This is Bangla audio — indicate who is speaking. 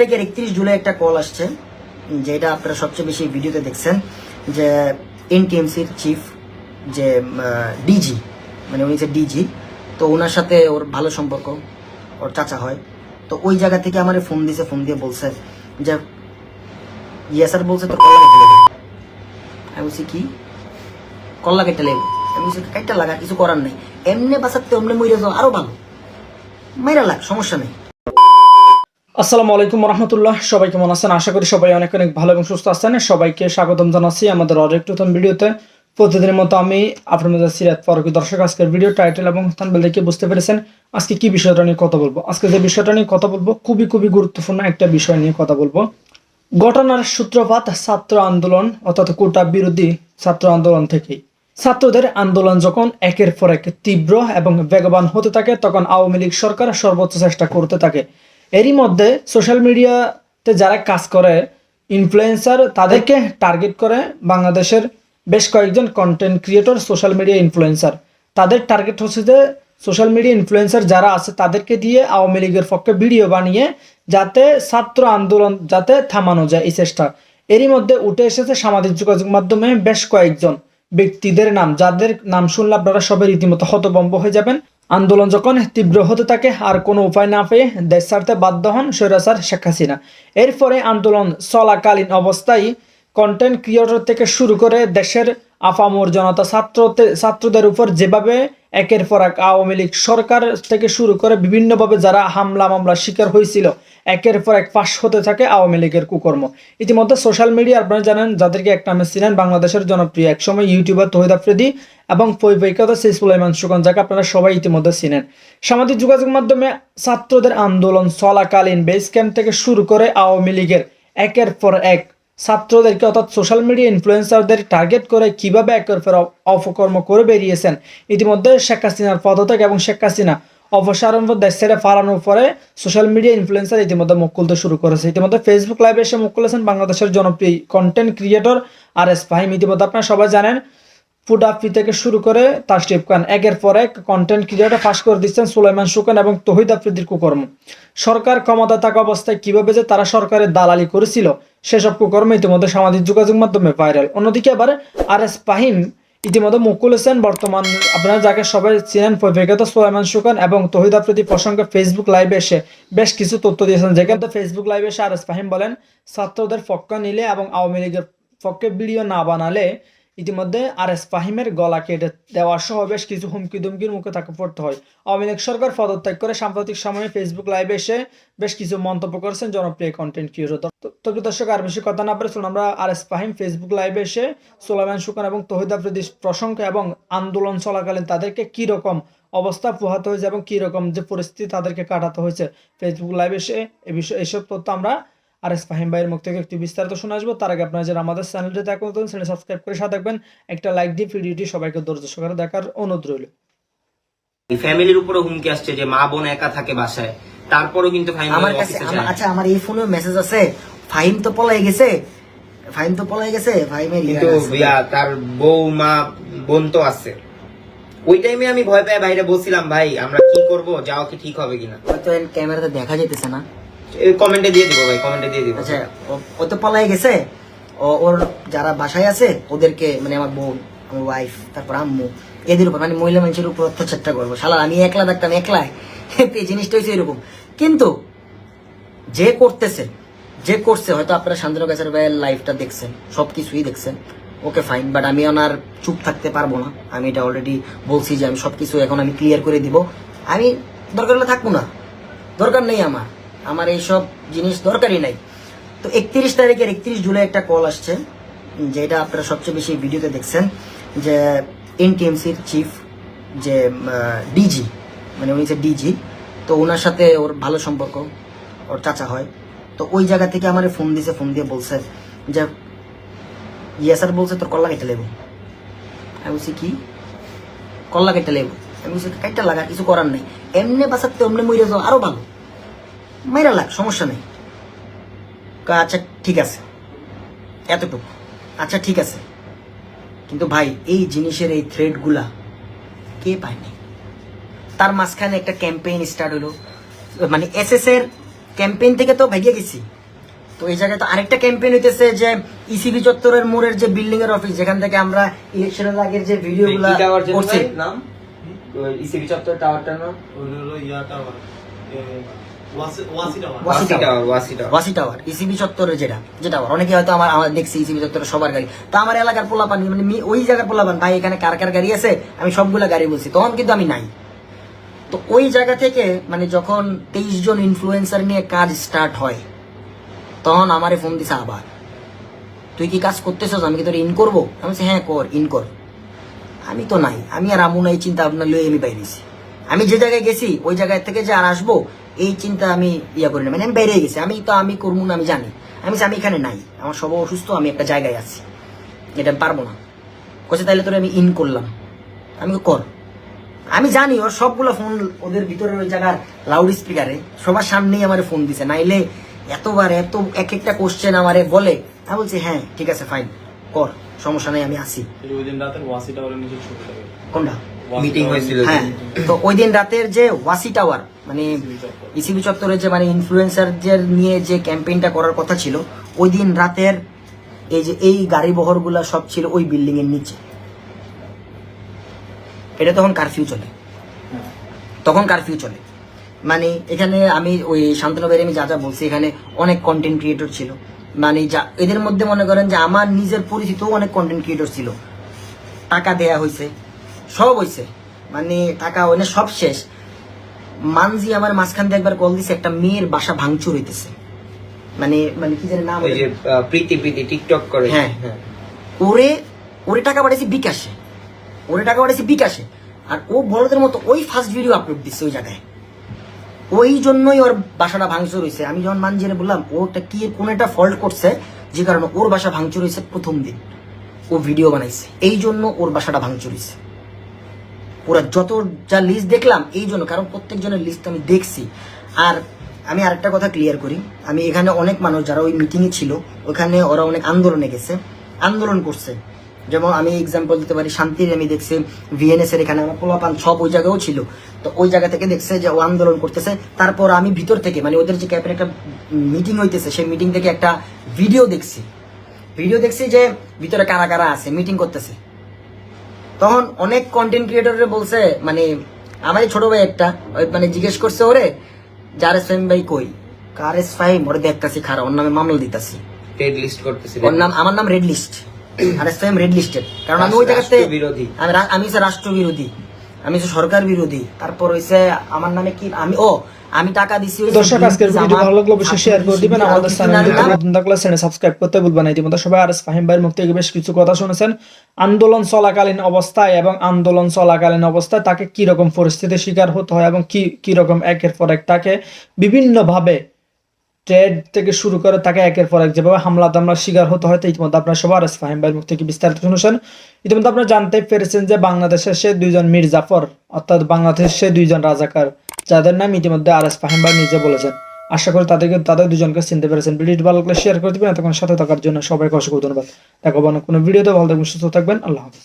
Speaker 1: তারিখের 31 জুলাই একটা কল আসছে, যেটা আপনারা সবচেয়ে বেশি ভিডিওতে দেখছেন, যে এনটিএমসির চিফ যে ডিজি, মানে উনি যে ডিজি, তো ওনার সাথে ওর ভালো সম্পর্ক, ওর চাচা হয়। তো ওই জায়গা থেকে আমার ফোন দিছে, ফোন দিয়ে বলছে যে ইয়া স্যার বলছে তোর কল্লা কেটে লেগে। আমি বলছি কি কল্লা কেটে লেগে? আমি বলছি কাইটা লাগা, কিছু করার নেই, এমনি বাঁচাতে এমনি মরে যাও আরো ভালো, মাইরা লাগ, সমস্যা নেই।
Speaker 2: আসসালামু আলাইকুম রহমতুল্লাহ। সবাই কেমন আছেন? আশা করি সবাই অনেক অনেক ভালো এবং সুস্থ আছেন। সবাইকে স্বাগতম জানাচ্ছি আমাদের আরেকটি নতুন ভিডিওতে। প্রতিদিনের মতো আমি আপনাদের সিরাত ফারুকী। দর্শক, আজকের ভিডিও টাইটেল এবং থাম্বনেল দেখে বুঝতে পেরেছেন আজকে কি বিষয়টা নিয়ে কথা বলবো। আজকে যে বিষয়টা নিয়ে কথা বলবো খুবই গুরুত্বপূর্ণ একটা বিষয় নিয়ে কথা বলবো। ঘটনার সূত্রপাত ছাত্র আন্দোলন অর্থাৎ কোটা বিরোধী ছাত্র আন্দোলন থেকেই। ছাত্রদের আন্দোলন যখন একের পর এক তীব্র এবং বেগবান হতে থাকে, তখন আওয়ামী লীগ সরকার সর্বোচ্চ চেষ্টা করতে থাকে। এরই মধ্যে সোশ্যাল মিডিয়াতে যারা কাজ করে, ইনফ্লুয়েন্সার, তাদেরকে টার্গেট করে বাংলাদেশের বেশ কয়েকজন content creator, social media influencer. তাদের টার্গেট হচ্ছে যে সোশ্যাল মিডিয়া ইনফ্লুয়েন্সার যারা আছে তাদেরকে দিয়ে আওয়ামী লীগের পক্ষে ভিডিও বানিয়ে যাতে ছাত্র আন্দোলন যাতে থামানো যায়, এই চেষ্টা। এরই মধ্যে উঠে এসেছে সামাজিক যোগাযোগ মাধ্যমে বেশ কয়েকজন ব্যক্তিদের নাম, যাদের নাম শুনলে আপনারা সবাই রীতিমতো হতভম্ব হয়ে যাবেন। আন্দোলন যখন তীব্র হতে থাকে আর কোনো উপায় না পেয়ে দেশ ছাড়তে বাধ্য হন স্বৈরাচার শেখ হাসিনা। এরপরে আন্দোলন চলাকালীন অবস্থায় কন্টেন্ট ক্রিয়েটর থেকে শুরু করে দেশের আপামর জনতা ছাত্রদের উপর যেভাবে একের পর এক আওয়ামী লীগ সরকার থেকে শুরু করে বিভিন্নভাবে যারা হামলা মামলার শিকার হয়েছিল, একের পর এক ফাঁস হতে থাকে আওয়ামী লীগের কুকর্ম। ইতিমধ্যে সোশ্যাল মিডিয়া আপনারা জানেন, যাদেরকে এক নামে চিনেন, বাংলাদেশের জনপ্রিয় একসময় ইউটিউবার তৌহিদ আফ্রিদি এবং পরিবেশিকা সুলাইমান সুকন, যাকে আপনারা সবাই ইতিমধ্যে চিনেন। সামাজিক যোগাযোগ মাধ্যমে ছাত্রদের আন্দোলন চলাকালীন বেস ক্যাম্প থেকে শুরু করে আওয়ামী লীগের একের পর এক ছাত্রদেরকে অর্থাৎ সোশ্যাল মিডিয়া ইনফ্লুয়েন্সারদের টার্গেট করে কিভাবে একের পর অপকর্ম করে বেরিয়েছেন। ইতিমধ্যে শেখ হাসিনার পদত্যাগ এবং শেখ হাসিনা অপসারণ দেশ ছেড়ে পালানোর পরে সোশ্যাল মিডিয়া ইনফ্লুয়েন্সার ইতিমধ্যে মুখ খুলতে শুরু করেছে। ইতিমধ্যে ফেসবুক লাইভে এসে মুখ খুলেছেন বাংলাদেশের জনপ্রিয় কন্টেন্ট ক্রিয়েটর আরএস ফাহিম। ইতিমধ্যে আপনারা সবাই জানেন, ফুডাফি থেকে শুরু করে তাশরিফ খান, একের পর এক কন্টেন্ট ক্রিয়েটর ফাঁস করে দিচ্ছেন সুলাইমান সুকন এবং তৌহিদ আফ্রিদির কুকর্ম। সরকার ক্ষমতা থাকা অবস্থায় কিভাবে যে তারা সরকারের দালালি করেছিল সেসব কুকর্ম ইতিমধ্যে সামাজিক যোগাযোগ মাধ্যমে ভাইরাল। অন্যদিকে আবার আরএস ফাহিম ইতিমধ্যে মুখ খুলেছেন বর্তমান আপনারা যাকে সবাই চিনেন পরিবেশিত সুলাইমান সুকন এবং তৌহিদ আফ্রিদি প্রসঙ্গে ফেসবুক লাইভে এসে বেশ কিছু তথ্য দিয়েছেন। যেখানে ফেসবুক লাইভে এসে আরএস ফাহিম বলেন, ছাত্রদের পক্ষ নিলে এবং আওয়ামী লীগের পক্ষে ভিডিও না বানালে ইতিমধ্যে আরএস ফাহিমের গলা কেটে দেওয়া সহ বেশ কিছু হুমকি দুমকির মুখে তাকে পড়তে হয়। আওয়ামী লীগ সরকার পদত্যাগ করে সাম্প্রতিক সময়ে ফেসবুক লাইভে এসে বেশ কিছু মন্তব্য করেছেন জনপ্রিয় কন্টেন্ট ক্রিয়েটর। তো দর্শক, আর বেশি কথা না বলে চলুন আমরা আরএস ফাহিম ফেসবুক লাইভে এসে সুলাইমান সুকন এবং তৌহিদ আফ্রিদি প্রসঙ্গে এবং আন্দোলন চলাকালীন তাদেরকে কি রকম অবস্থা পোহাতে হয়েছে এবং কি রকম যে পরিস্থিতি তাদেরকে কাটাতে হয়েছে, ফেসবুক লাইভে এসে এইসব তথ্য আমরা আরএস ফাহিম ভাইয়ের মুখ থেকে একটু বিস্তারিত শুনে আসবো। তার আগে আপনারা যারা আমাদের চ্যানেলটি দেখুন, চ্যানেল সাবস্ক্রাইব করে সাথে থাকবেন, একটা লাইক দিয়ে ভিডিওটি সবাইকে ধৈর্য সহকারে দেখার অনুরোধ রইল।
Speaker 3: ফ্যামিলির উপরে হুমকি আসছে যে মা বোন একা থাকে বাসায়, তারপরও কিন্তু
Speaker 1: আমার কাছে আচ্ছা, আমার এই ফোনে মেসেজ আছে, ফাহিম তো পলাই গেছে, ফাহিমের
Speaker 3: কিন্তু তার বউ মা বোন তো আছে। ওই টাইমে আমি ভয় পেয়ে বাইরে বলছিলাম, ভাই আমরা কি করব, যাওয়া কি ঠিক হবে কিনা।
Speaker 1: হয়তো ক্যামেরাতে দেখা যেতেছে না,
Speaker 3: কমেন্টে দিয়ে দিব ভাই, কমেন্টে দিয়ে দিব।
Speaker 1: আচ্ছা, ও তো পলাই গেছে, ওর যারা বাসায় আছে ওদেরকে, মানে আমার বোন, আমার ওয়াইফ, তারপর আম্মু, এদের উপর মানে মহিলা মানুষের উপর অত্যাচারটা করবো। শালা আমি একলা দেখতাম, একলাই এই জিনিসটা হয়েছে এরকম। কিন্তু যে করছে হয়তো আপনারা শান্তনু কাছের ভাইয়ের লাইফটা দেখছেন, সবকিছুই দেখছেন, ওকে ফাইন, বাট আমি ওনার চুপ থাকতে পারবো না। আমি এটা অলরেডি বলছি যে আমি সবকিছু এখন আমি ক্লিয়ার করে দিব। আমি দরকার হলে থাকবো না, দরকার নেই আমার এইসব জিনিস দরকারই নাই। তো 31 তারিখের 31 জুলাই একটা কল আসছে, যেটা আপনারা সবচেয়ে বেশি ভিডিওতে দেখছেন, যে এনটিএমসির চিফ যে ডিজি, মানে উনি যে ডিজি, তো ওনার সাথে ওর ভালো সম্পর্ক, ওর চাচা হয়। তো ওই জায়গা থেকে আমার ফোন দিছে, ফোন দিয়ে বলছে যে ইয়া স্যার বলছে তোর কল্লা কেটে লেবো। আমি বলছি কি কল্লা কেটে লেবো? আমি বলছি কাইটা লাগা, কিছু করার নেই, এমনি বাঁচাতে এমনি মরে যাও আরো ভালো, মাইরা লাগ, সমস্যা নেই। আচ্ছা ঠিক আছে, এতটুকু, আচ্ছা ঠিক আছে। কিন্তু ভাই এই জিনিসের এই থ্রেড গুলা কে পায়নি? তার মাঝখানে একটা ক্যাম্পেইন স্টার্ট হলো, মানে এসএস এর ক্যাম্পেইন থেকে তো ভেগে গেছি। তো এই জায়গায় তো আরেকটা ক্যাম্পেইন হইতেছে যে ইসিবি চত্বরের মোড়ের যে বিল্ডিং এর অফিস, যেখান থেকে আমরা ইলেকশনের আগের যে ভিডিওগুলো করছি,
Speaker 3: নাম ইসিবি চত্বর টাওয়ারটার নাম
Speaker 1: ওয়াসি টাওয়ার, ইসিবি চত্বরের যে টাওয়ার, অনেকে হয়তো আমার দেখছি ইসিবি চত্বরের সবার গাড়ি। তো আমার এলাকার পোলাপান মানে ওই জায়গার পোলাপান, ভাই এখানে কার কার গাড়ি আছে, আমি সবগুলা গাড়ি বলছি, তখন কিন্তু আমি নাই। তো ওই জায়গা থেকে মানে যখন 23 জন ইনফ্লুয়েন্সার নিয়ে কাজ স্টার্ট হয়, তখন আমারে ফোন দিছে আবার, তুই কি কাজ করতেছস, আমি কি তোর ইন করবো? আমি বলছি হ্যাঁ কর, ইন কর। আমি তো নাই, আমি আর আমু নাই চিন্তা ভাবনা লয়ে আমি বাইরেছি। আমি যে জায়গায় গেছি ওই জায়গায় থেকে যে আর আসবো এই চিন্তা আমি করি না, মানে আমি বাইরে গেছি, আমি করবো না, আমি জানি। আমি এখানে নাই, আমার সব অসুস্থ, আমি একটা জায়গায় আছি, এটা পারবো না। কোথায় তাইলে তোরে আমি ইন করলাম, আমি কর। আমি জানি ওর সবগুলো ফোন ওদের ভিতরে ওই জায়গার লাউড স্পিকারে সবার সামনেই আমার ফোন দিছে, নাইলে এতবার এত এক একটা কোশ্চেন আমারে বলে। আমি বলছি হ্যাঁ ঠিক আছে ফাইন কর, সমস্যা নাই, আমি আসি। কোনটা
Speaker 3: মিটিং হয়েছিল?
Speaker 1: হ্যাঁ, তো ওই দিন রাতের যে ওয়াসি টাওয়ার মানে ইসিবি চত্বরে যে মানে ইনফ্লুয়েন্সারদের নিয়ে যে ক্যাম্পেইনটা করার কথা ছিল, ওই দিন রাতের এই গাড়ি বহরগুলা সব ছিল ওই বিল্ডিং এর নিচে। এটা তখন কারফিউ চলে, মানে এখানে আমি ওই শান্তনু আমি যা বলছি, এখানে অনেক কন্টেন্ট ক্রিয়েটর ছিল, মানে যা এদের মধ্যে মনে করেন যে আমার নিজের পরিচিত অনেক কন্টেন্ট ক্রিয়েটর ছিল। টাকা দেয়া হয়েছে, সব হয়েছে, মানে টাকা ওনে সব শেষ। মানজি আমার মাঝখান দিয়ে একবার কল দিছে, একটা মেয়ের বাসা ভাঙচুর হইতেছে, মানে মানে কি জানি নাম,
Speaker 3: ওই যে প্রীতি টিকটক করে।
Speaker 1: হ্যাঁ, ওরে টাকা পাঠাইছি বিকাশে, আর ও বড়দের মতো ওই ফার্স্ট ভিডিও আপলোড দিচ্ছে ওই জায়গায়। ওই জন্যই ওর বাসাটা ভাঙচুর হয়েছে। আমি যখন মানজিরে বললাম ওটা কি কোন একটা ফল্ট করছে যে কারণে ওর বাসা ভাঙচুর হয়েছে, প্রথম দিন ও ভিডিও বানাইছে, এই জন্য ওর বাসাটা ভাঙচুর হয়েছে। ওরা যত যা লিস্ট দেখলাম এই জন্য, কারণ প্রত্যেকজনের লিস্ট আমি দেখছি। আর আমি আরেকটা কথা ক্লিয়ার করি, আমি এখানে অনেক মানুষ যারা ওই মিটিংয়ে ছিল, ওখানে ওরা অনেক আন্দোলন করছে। যেমন আমি এক্সাম্পল দিতে পারি, শান্তির আমি দেখছি, ভিএনএস এর এখানে আমার পোলাপান সব ওই জায়গাও ছিল। তো ওই জায়গা থেকে দেখছে যে ও আন্দোলন করতেছে। তারপর আমি ভিতর থেকে মানে ওদের যে ক্যাম্পের একটা মিটিং হইতেছে, সেই মিটিং থেকে একটা ভিডিও দেখছি যে ভিতরে কারা কারা আছে, মিটিং করতেছে। তখন অনেক কন্টেন্ট ক্রিয়েটর বলছে, মানে আমার ছোট ভাই একটা মানে জিজ্ঞেস করছে ওরে, জারেস ফাহিম ভাই কই, কারেস ফাহিম ওরে দেখতাছি খারাপ, ওর নামে মামলা দিতাছি,
Speaker 3: রেড লিস্ট করতেছি,
Speaker 1: আমার নাম রেড লিস্ট, আরেস ফাহিম রেড লিস্টেড। কারণ আমি ওই জায়গাতে আমি রাষ্ট্র বিরোধী, আমি সরকার বিরোধী। তারপর হইছে আমার নামে কি, আমি টাকা দিছি।
Speaker 2: দর্শক আজকের ভিডিও ভালো লাগলে অবশ্যই শেয়ার করে দিবেন, আমাদের চ্যানেলে নতুন থাকলে চ্যানেল সাবস্ক্রাইব করতে ভুলবেন না। ইতিমধ্যে সবাই আরএস ফাহিম ভাইয়ের মুখ থেকে বেশ কিছু কথা শুনেছেন। আন্দোলন চলাকালীন অবস্থায় তাকে কি রকম পরিস্থিতির শিকার হতে হয় এবং কি রকম একের পর এক তাকে বিভিন্ন ভাবে ট্রেড থেকে শুরু করে তাকে একের পর এক যেভাবে হামলা দামলার শিকার হতে হয়। ইতিমধ্যে আপনারা সবাই আরএস ফাহিম ভাইয়ের মুখ থেকে বিস্তারিত শুনেছেন। ইতিমধ্যে আপনারা জানতে পেরেছেন যে বাংলাদেশের সে 2 জন মির্জাফর, অর্থাৎ বাংলাদেশের সে 2 জন রাজাকার, যাদের নাম ইতিমধ্যে আরএস ফাহিম ভাই নিজে বলেছেন। আশা করি তাদের 2 জনকে চিনতে পেরেছেন। ভিডিওটি ভালো লাগলে শেয়ার করে দিবেন। এতক্ষণ সাথে থাকার জন্য সবাইকে অসংখ্য ধন্যবাদ। দেখা হবে অন্য কোনো ভিডিওতে। ভালো থাকবেন, সুস্থ থাকবেন। আল্লাহ হাফেজ।